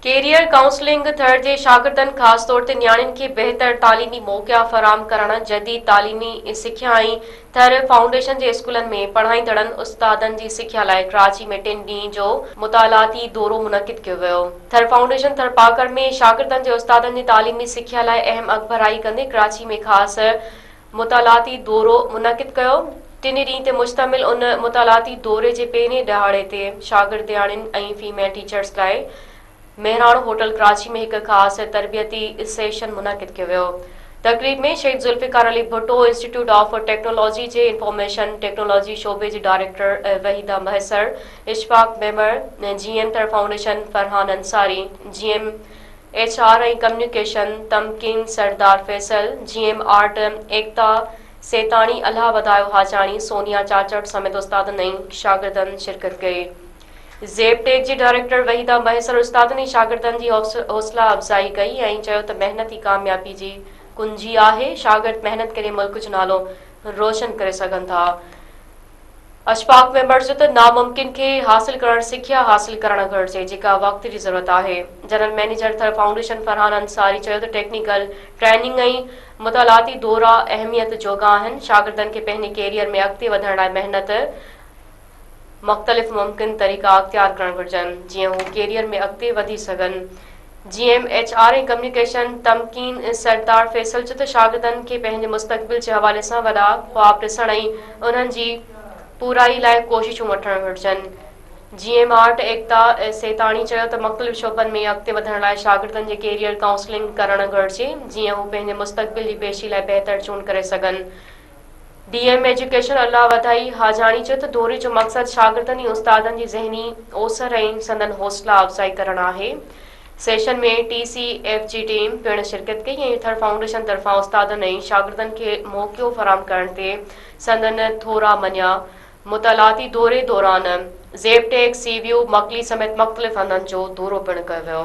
Career counselling थर जे शागिर्दनि ख़ासि तौर ते नियाणियुनि खे बहितर तालीमी मौक़िया फ़राहम करणु जदीद तालीमी सिख्या ऐं थर फाउंडेशन जे स्कूलनि में पढ़ाईंदड़नि उस्तादनि जी सिख्या लाइ कराची में 3 ॾींहं जो मुतालाती दौरो मुनक़िद कयो वियो। थर फाउंडेशन थरपाकड़ में शागिर्दनि जे उस्तादनि जी तालीमी सिख्या लाइ अहम अॻभराई कंदे कराची में ख़ासि मुतालाती दौरो मुनक़िद कयो। 3 ॾींहं ते मुश्तमिल उन मुतालाती दौरे जे पहिरें ॾहाड़े ते शागिर्दियाणियुनि ऐं फीमेल टीचर्स लाइ मेहराणो होटल कराची में एक ख़ासि तरबियती सेशन मुनक़िद कियो वियो। तक़रीब में Shaheed Zulfikar Ali Bhutto institute of technology जे इंफॉर्मेशन टेक्नोलॉजी शोबे जी director Waheeda Mahsar, Ishfaq Memon, GM Thar foundation Farhan Ansari, GM HR ऐं communication Tamkeen Sardar Faisal, GM art Ekta Setani, अल्लाह वधायो हाजाणी, सोनिया चाचड़ समेत उस्तादनि ऐं शागिर्दनि शिरकत कई। ज़ेब-टेक जी डायरेक्टर वहीदा महसर उस्तादनि ऐं शागिर्दनि जी हौसला अफ़ज़ाई कई ऐं चयो त महिनत ई कामयाबी जी कुंजी आहे। शागिर्द महिनत करे मुल्क जो नालो रोशन करे सघनि था। अशफाक मेंबर चयो त नामुमकिन खे हासिल करणु सिख्या हासिल करणु घुरिजे जेका वक़्त जी ज़रूरत आहे। जनरल मैनेजर थर फाउंडेशन फरहान अंसारी चयो त टेक्निकल ट्रेनिंग ऐं मुतालाती दौरा अहमियत जोगा आहिनि। शागिर्दनि खे पंहिंजे कैरियर में अॻिते वधण लाइ महिनत मुख़्तलिफ़ मुमकिन तरीक़ा अख़्तियार करणु घुरिजनि जीअं हू कैरियर में अॻिते वधी सघनि। जीएम HR ऐं कम्युनिकेशन तमकीन सरदार फैसल चयो त शागिर्दनि खे पंहिंजे मुस्तक़बिल जे हवाले सां वॾा ख़्वाब ॾिसण ऐं उन्हनि जी पूराई लाइ कोशिशूं वठणु घुरिजनि। जीएम आर्ट एकता सेताणी चयो त मुख़्तलिफ़ शोबनि में अॻिते वधण लाइ शागिर्दनि जे कैरियर काउंसलिंग करणु घुरिजे जीअं हू पंहिंजे मुस्तक़बिल जी पेशी लाइ बहितर चूंड करे सघनि। DM एजुकेशन अल्लाह वधाई हाजाणी चयो त दौरे जो मक़सदु शागिर्दनि ऐं उस्तादनि जी ज़हनी ओसर ऐं संदनि हौसला अफ़ज़ाई करणु आहे। सेशन में TCF जी टीम पिणु शिरकत कई ऐं थर फाउंडेशन तरफ़ां उस्तादनि ऐं शागिर्दनि खे मौक़ियो फ़राहम करण ते संदनि थोरा मञिया। मुतालाती दौरे दौरान ज़ेब-टेक, CVU, मकली समेत मुख़्तलिफ़ हंधनि जो दौरो पिणु कयो वियो।